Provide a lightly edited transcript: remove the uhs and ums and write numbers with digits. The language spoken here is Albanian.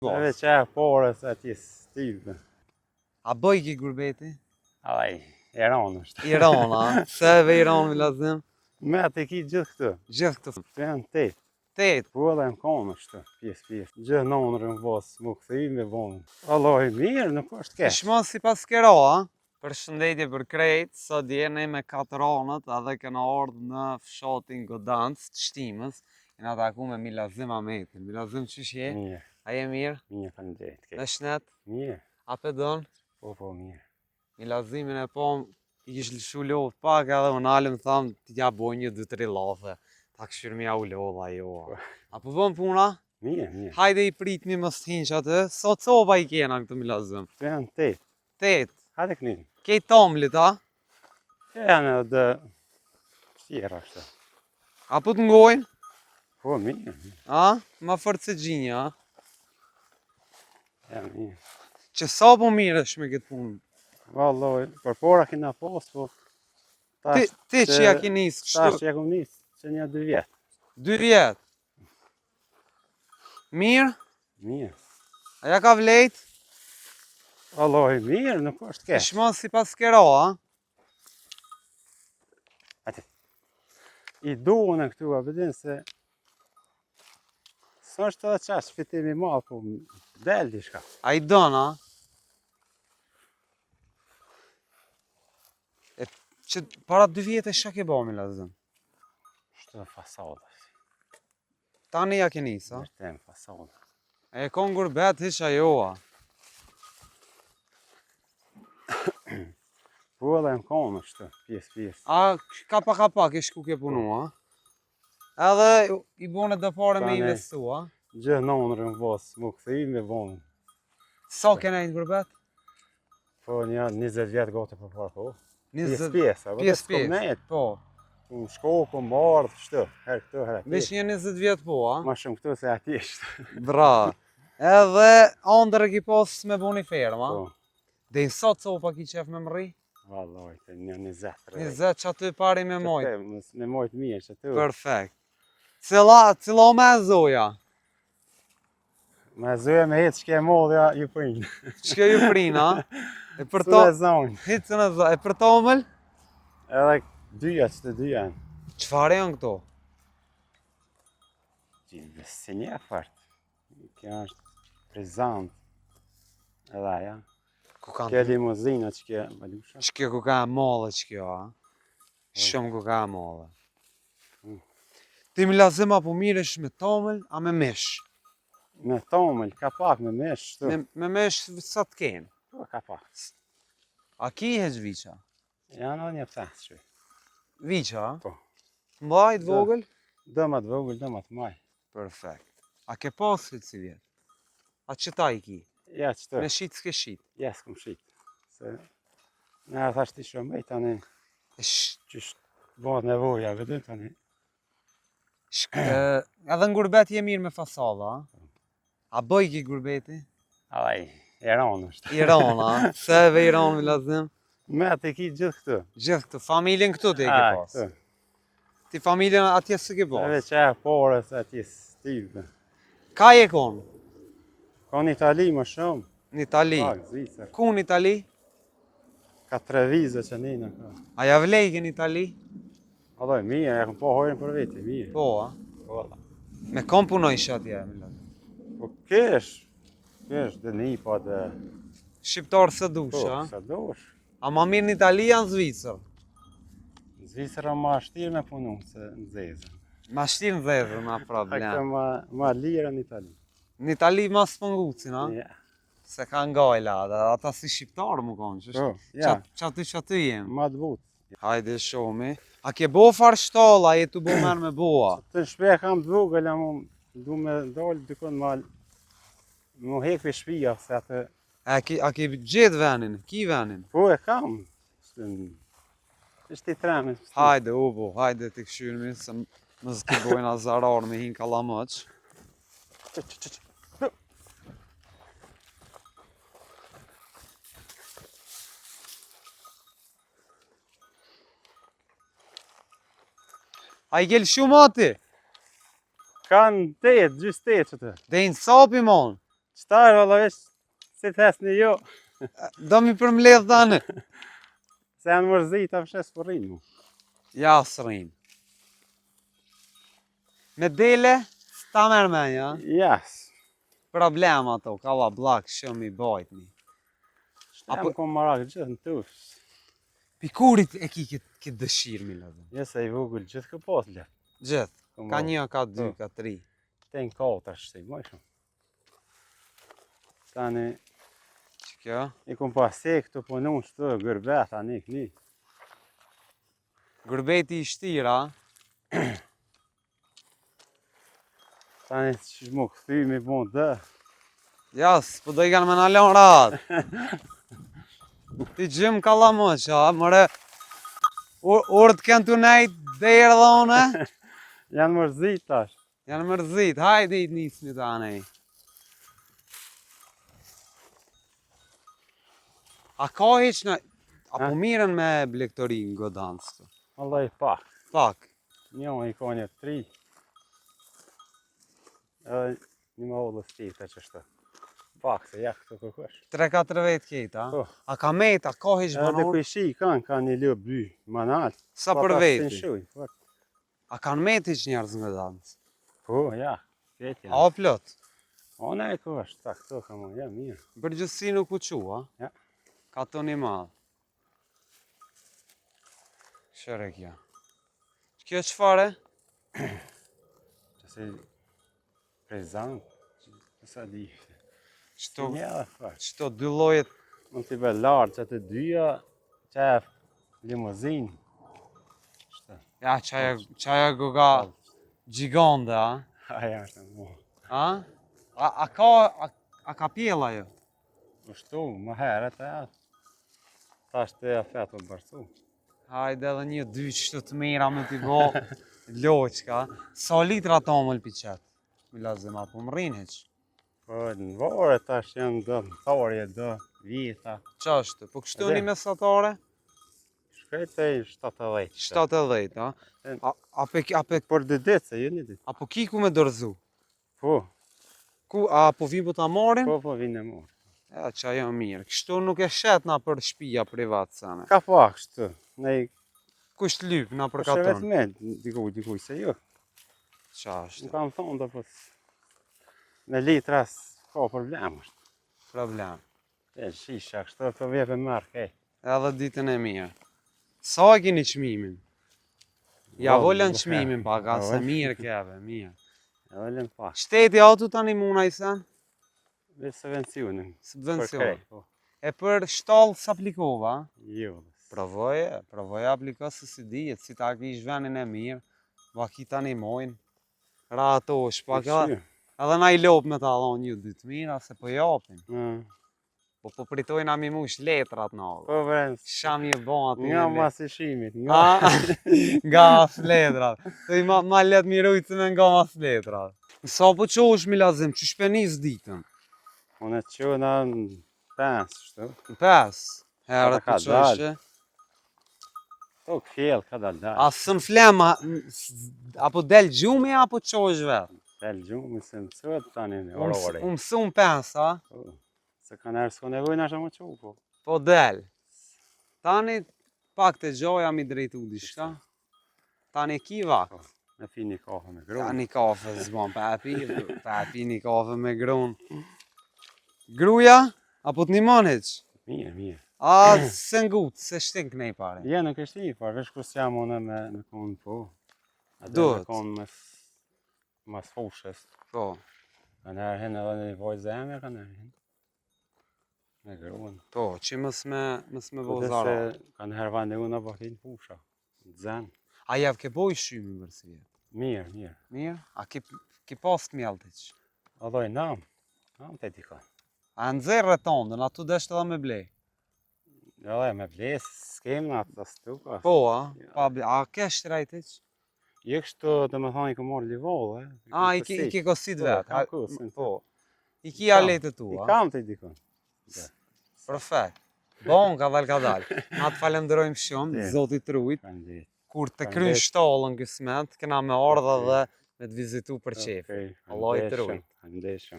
Edhe që e porës ati stivë. A bëj ki gurbeti? Alaj, Iran është. Iran, a? Se ve Iran, Milazim? Me atë ki gjithë këtë. Gjithë këtë. Të janë 8. 8. Po edhe më konë është, pjesë. Gjithë nënërën vosë, më këthej me vonë. Allah i mirë, nuk është keq. Shma si pas kero, a? Për shëndetje për krejt, sot jeni me 4 anët, edhe këna ardhë në fshatin Godancë të shtimës. Jena taku me Milazim Ahmetin. Milazim qësh je? Mirë. A je mirë? Mirë, kanë drejtë. Në shnet? Mirë. A pe donë? Po, mirë. Milazimin e po i kish lëshu lodhë pak edhe më nalëm thamë t'i ja boj një 2-3 lafe. Ta këshirë mi ja u lodha jo. A po bëm puna? Mirë. Hajde i pritmi më sthinq atë. So copa i kena këtë Milazim? Të janë 8. 8. Hajde kënin. Kej tomlit, a? Që janë edhe tjera është. A po të ngojnë? Po, mirë. A? Ma fërë gjinja, a? Ja, mirë. Që sa po mirë është me këtë punë? Valloj, për pora kina pos, po... Ti që ja ki nisë kështu? Tash që ja ku nisë, që një 2 vjetë. 2 vjetë? Mirë? Mirë. A ja ka vlejt? Valloj, mirë, nuk është keq. Shma si pas kero, a? Ati. I duhen e këtu, a bedin se... Së është edhe qash fitimi malë, po del di shka. A i dënë, a? Që para 2 vjetë e shka ke ba, Milazim? Shtë dhe fasadë. Tani ja ke nisë, a? Vërtem fasadë. E kon gurbet hisha joa. Po edhe më konë është, pjesë. A kapa ke shku ke punu, a? Edhe i bone dhe pare me investu, a? Gjithë nënërën vosë, më këthej me vonë. Sa kena i në gurbet? Po një 20 vjetë gote për parë, po. 20 pjesë, pjesë, po. Ku më shko, ku më ardhë, shtë, herë këtu, herë ati. Vesh një 20 vjetë po, a? Ma shumë këtu se ati ishtë. Bra. Edhe andër e ki pas me bu një fermë, a? Po. Dhe i sa copa ki qef me më rri? Valloj, të një 20. 20 që aty pari me mojt. Me mojt mirë që tu. Perfekt. Cila me zoja? Me zoja me hitë që ke modhja ju prinë. Që ke ju prinë, a? E për to... Së e zonë. Hitë në zonë. E për tomël? Edhe dyja që të dyja. Qfar e janë këto? Si një fartë. Kjo është prezant. Edhe aja. Kjo limuzina që kjo balusha. Që kjo ku ka e mollë që kjo, a? Shumë ku ka e mollë. Ti Milazim apo miresh me tomël, a me mesh? Me tomël, ka pak me mesh. Me mesh sa të kenë? Po, ka pak. A ki heq viqa? Janë edhe një 5 që. Viqa, a? Po. Mbajt vogël? Dëmat vogël, dëmat maj. Perfekt. A ke pasit si vjetë? A qëta i ki? Ja, qëtë. Me shqit s'ke shqit? Ja, s'kum shqit. Se... Në e thasht i shumej, tani... Qështë bëhet nevoja, vëdë, tani... Edhe në gurbet je mirë me fasada, a? A bëj ki gurbeti? Alaj, Iran është. Iran, a? Se ve Iran, Milazim? Me atë ki gjithë këtë. Gjithë këtë, familjen këtu të e ke pas? Ti familjen atje së ke pas? Edhe që e porës ati stivë. Ka je konë? Ka në Itali më shumë. Në Itali? Pak, Zvicër. Ku në Itali? Ka 3 vizë që një në ka. A ja vlejke në Itali? Alloj, mirë, e këm po hojnë për veti, mirë. Po, a? Po, me kom punoj atje, Milazim? Po kesh dhe një po dhe... Shqiptarë së dush, a? Po, së dush. A ma mirë në Itali janë Zvicër? Zvicëra ma shtirë me punu se në zezën. Ma shtirë në zezën, ma problem. A këtë ma lirë në Itali. Në Itali ma spëngucin, a? Ja. Se ka ngajla, ata si shqiptarë mu konë, që ja. Që aty jemë. Ma të butë. Hajde shomi. A ke bo farë shtalla, je të bo merë me boa? Të në shpe kam të vogël, du me dollë dykon mu hek për shpia, se atë... A ke gjithë venin, ki venin? Po e kam. Ishtë i tremin. Hajde, ubo, hajde të këshyrëmi, se më zë të bojnë azarar me hinë kalamëq. A i gjelë shumë ati? Kanë 8, gjysë 8 që të. Dhe i në sapi mon? Qëtar, valla, veç, si të hesni jo. Do mi përmledh tani. Se janë mërzita, fshes për rinë mu. Ja srin. Me dele, sta mermen, ja? Jas. Problem ato, ka la blak shumë i bajtni. Apo kom marak gjithë në tufës. Pikurit e ki këtë dëshirë, mi lëdhëm. Jese i vogël gjithë këpot le. Gjithë. Ka një, ka dy, Po. ka tri. Ten katër shtë, më shumë. Tani, Që kjo? i kom pase këtu punu shtë gërbet, tani këni. Gurbeti i shtira, Tani që më këthy me bon dë. jas, po do i kanë me në lon ratë. Ti gjim ka la më që, mëre, urët kënë të nejtë dherë dhe une, Janë mërzit tash. janë mërzit, hajde i të nisni të anej. A ka heq në, apo miren me blektorin godancë të? Allah i pak. Pak, Një i ka një 3. Edhe një më odhës tjetër që shtë. Pak se jak të kërkush. 3-4 vetë kejta, Po. a ka meta, ka heq Edhe banor? kuj shi ka një lëbë by, manal. Sa për veti? A kanë metë heq njerëz në godancë? Po, ja, vetë janë. A o plot? Ona e ka është, ta këto ka më, ja, mirë. Bërgjësi nuk u qua, Ja. ka të një madhë. Shëre kja. Kjo qëfare? Që se prezant, sa di. Qëto, Një dhe farë. qëto dy lojet, Mund t'i be lartë që të dyja, qef limuzin. Shtë. ja qaja goga gjigande, a? Aja është mu. A? A ka pjella jo? Ushtu, më herët e atë. Ta është e afetë o bërcu. Hajde edhe një dy qështu të mira me t'i bo loqka. Sa litra ta më lpi qëtë? Mi lazim, apo më rrinë heq? Po, në vore tash janë do mëtarje, do vita. Qa është? Po kështu Ede. një mesatare? Shkretej 70. 70, a? Ape, Por dy ditë, se ju një ditë. apo ki ku me dorëzu? Po, A po vi po ta marim? po vinë e morë. Ja, qa jo mirë. Kështu nuk e shet na për shtëpia privat sane. Ka pak shtu, ne Kusht lyp na për po shevet katon? me, dikuj se jo. Qa Më është? kam thonë do po, me litras ka problem është. Problem. E shisha, kështu të vjepe mark, e. Edhe ditën e mirë. Sa e kini qmimin? Ja volën qmimin pak, a se mirë keve, mirë. E vëllën pak. Shteti auto tani muna i sen? Dhe subvencionin. Subvencion. E për shtallë s'aplikova? Jo. Provoje apliko se si dijet, si ta kish venin e mirë, va ki tani mojnë, ra ato shpak edhe na i lop me ta dhon një dy të mira, se po japin. Po pritojna mi mush letrat në avë. Po vrem, Sham një bon aty nga në mas i shimit, nga. nga mas letrat. Të i ma let mirujt se me nga mas letrat. Sa po qosh mi lazim, që shpenis ditën? Unë e qona në 5, shtu. Në 5 herët ka po qoshe. To këfjell ka dal dal. A sën flem, apo del gjumi apo qosh vetë? Del gjumë, se mësot tani në orore. Unë mësun 5, a? Po, se ka nërë s'ko nevojnë asha më qu, po. Po del. Tani pak të gjoja mi drejtu di shka. Tani ki vak. Me pi një kafe me grunë. Ja një kafe zbon papi një kafe me grunë. Gruja? Apo të një manheq? Mirë, mirë. A se ngut, se shtink nej pare. Je nuk është i, por vesh kus jam unë me konë po. Duhet. Me konë mas fushës. Po, Ka nërë hen edhe një voj zemje, ka nërë hen. Me grunë. po, që mës me Po vozara. se ka nërë vande unë apo hinë fusha. Zen. A jav ke boj shymi mërsi vjetë? Mirë, mirë. Mirë? A ki pas të mjeltiq? Adoj nam. Nam të di ka. A nëzirë retondën, a tu desht edhe me blej? Jo, e me bles, s'kem në atë të stuka. Po, a ke shtrajtiq? Je kështu të me thonë i ku morë livollë, e. A, i ke kosit vetë? Kam kusën. Po. I ki aletë I tua? kam të dikon. Perfekt. Bon, ka dal. Na të falenderojmë shumë, Zoti Trujt. Kanë ditë. Kur të kryn shtallën kësmet, kena me ardha dhe me të vizitu për qefi. Okej, Allah i ndeshëm, trujt. ndeshëm.